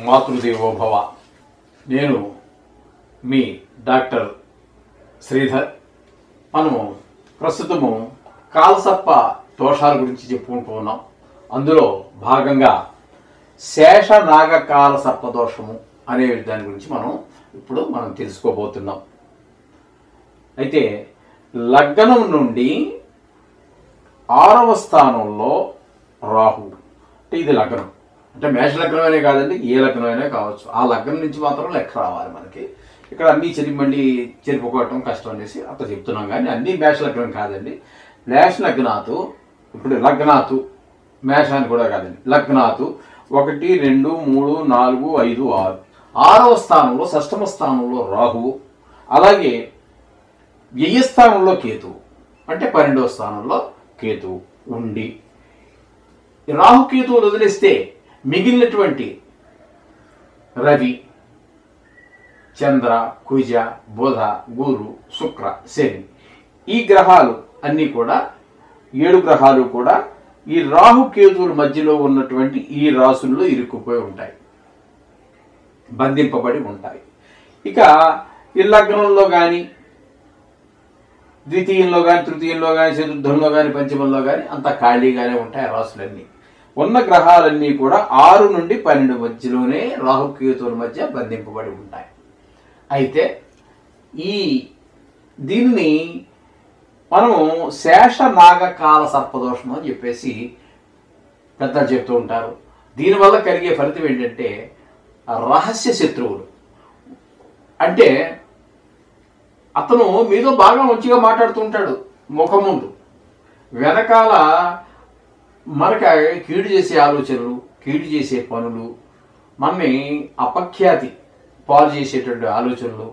మాతృదేవోభవ. నేను మీ డాక్టర్ శ్రీధర్. మనము ప్రస్తుతము కాలసర్ప దోషాల గురించి చెప్పుకుంటూ ఉన్నాం. అందులో భాగంగా శేషనాగ కాలసర్ప దోషము అనే దాని గురించి మనం తెలుసుకోబోతున్నాం. అయితే లగ్నం నుండి 6వ స్థానంలో రాహు, అంటే ఇది లగ్నం అంటే మేష లగ్నమైనా కాదండి, ఏ లగ్నమైనా కావచ్చు. ఆ లగ్నం నుంచి మాత్రం లెక్క రావాలి మనకి. ఇక్కడ అన్నీ మళ్ళీ చెరిపుకోవటం కష్టం అనేసి అట్లా చెప్తున్నాం. కానీ అన్నీ మేష లగ్నం కాదండి. మేష లగ్నాతు, ఇప్పుడు లగ్నాతు మేషాన్ని కూడా కాదండి, లగ్నాతు 1, 2, 3, 4, 5, 6, 6వ స్థానంలో షష్టమ స్థానంలో రాహువు, అలాగే వ్యయస్థానంలో కేతువు అంటే 12వ స్థానంలో కేతువు ఉండి, రాహుకేతువులు వదిలేస్తే మిగిలినటువంటి రవి, చంద్ర, కుజ, బుధ, గురు, శుక్ర, శని, ఈ గ్రహాలు అన్నీ కూడా 7 గ్రహాలు కూడా ఈ రాహుకేతువుల మధ్యలో ఉన్నటువంటి ఈ రాసుల్లో ఇరుక్కుపోయి ఉంటాయి, బంధింపబడి ఉంటాయి. ఇక ఈ లగ్నంలో కానీ, ద్వితీయంలో కానీ, తృతీయంలో కానీ, చతుర్థంలో కానీ, పంచమంలో కానీ అంతా ఖాళీగానే ఉంటాయి. ఆ రాసులన్నీ ఉన్న గ్రహాలన్నీ కూడా 6 నుండి 12 మధ్యలోనే రాహుకేతువుల మధ్య బంధింపబడి ఉంటాయి. అయితే దీనిని మనము శేషనాగ కాల సర్పదోషం అని చెప్పేసి పెద్దలు చెప్తూ ఉంటారు. దీనివల్ల కలిగే ఫలితం ఏంటంటే రహస్య శత్రువులు. అంటే అతను మీతో బాగా మంచిగా మాట్లాడుతూ ఉంటాడు ముఖం ముందు, వెనకాల మనకి కీడు చేసే ఆలోచనలు, కీడు చేసే పనులు, మనని అపఖ్యాతి పాలు చేసేటువంటి ఆలోచనలు,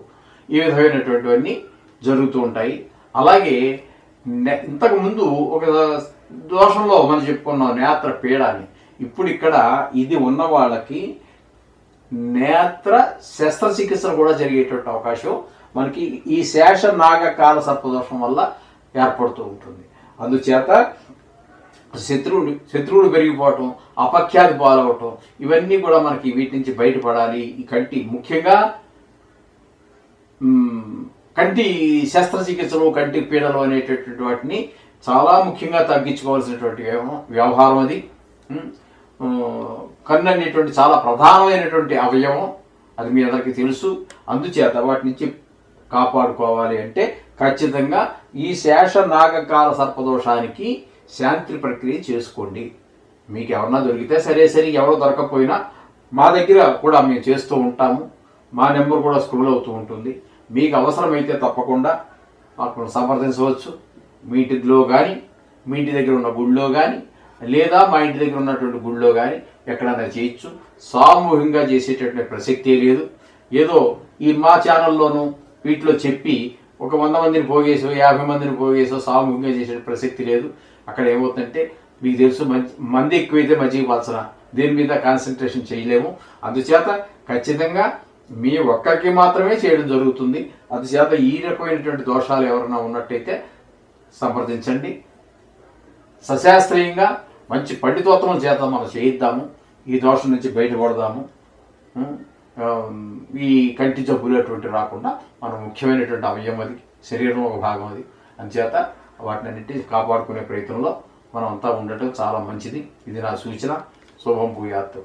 ఈ విధమైనటువంటివన్నీ జరుగుతూ ఉంటాయి. అలాగే ఇంతకుముందు ఒక దోషంలో మనం చెప్పుకున్నాం నేత్ర పీడ అని. ఇప్పుడు ఇక్కడ ఇది ఉన్న వాళ్ళకి నేత్ర శస్త్రచికిత్స కూడా జరిగేటువంటి అవకాశం మనకి ఈ శేషనాగ కాల సర్పదోషం వల్ల ఏర్పడుతూ ఉంటుంది. అందుచేత శత్రువులు పెరిగిపోవటం, అపఖ్యాతి పాలవటం, ఇవన్నీ కూడా మనకి వీటి నుంచి బయటపడాలి. ఈ కంటి, ముఖ్యంగా కంటి శస్త్రచికిత్సలు, కంటి పీడలు అనేటటువంటి వాటిని చాలా ముఖ్యంగా తగ్గించుకోవాల్సినటువంటి వ్యవహారం అది. కన్ను అనేటువంటి చాలా ప్రధానమైనటువంటి అవయవం, అది మీ అందరికీ తెలుసు. అందుచేత వాటి నుంచి కాపాడుకోవాలి అంటే ఖచ్చితంగా ఈ శేషనాగకాల సర్పదోషానికి శాంతి ప్రక్రియ చేసుకోండి. మీకు ఎవరన్నా దొరికితే సరే, ఎవరో దొరకకపోయినా మా దగ్గర కూడా మేము చేస్తూ ఉంటాము. మా నెంబర్ కూడా స్క్రోల్ అవుతూ ఉంటుంది. మీకు అవసరమైతే తప్పకుండా మాకు సంప్రదించవచ్చు. మీ ఇంటిలో కానీ, మీ ఇంటి దగ్గర ఉన్న గుళ్ళో కానీ, లేదా మా ఇంటి దగ్గర ఉన్నటువంటి గుళ్ళో కానీ ఎక్కడైనా చేయొచ్చు. సామూహికంగా చేసేటటువంటి ప్రసక్తే లేదు. ఏదో ఈ మా ఛానల్లోనూ వీటిలో చెప్పి ఒక 100 మందిని పోగేసో, 50 మందిని పోగేసో సామూహికంగా చేసే ప్రసక్తి లేదు. అక్కడ ఏమవుతుందంటే మీకు తెలుసు, మంది ఎక్కువైతే మజ్జిగ పలచన, దీని మీద కాన్సన్ట్రేషన్ చేయలేము. అందుచేత ఖచ్చితంగా మీ ఒక్కరికి మాత్రమే చేయడం జరుగుతుంది. అందుచేత ఈ రకమైనటువంటి దోషాలు ఎవరైనా ఉన్నట్టయితే సంప్రదించండి. సశాస్త్రీయంగా మంచి పండితోత్తమం చేత మనం చేయిద్దాము, ఈ దోషం నుంచి బయటపడదాము. ఈ కంటి జబ్బులు అటువంటి రాకుండా మనం ముఖ్యమైనటువంటి అవయవం అది, శరీరం ఒక భాగం అది. అందుచేత వాటినన్నింటినీ కాపాడుకునే ప్రయత్నంలో మనం అంతా ఉండటం చాలా మంచిది. ఇది నా సూచన. శుభం భూయాత్.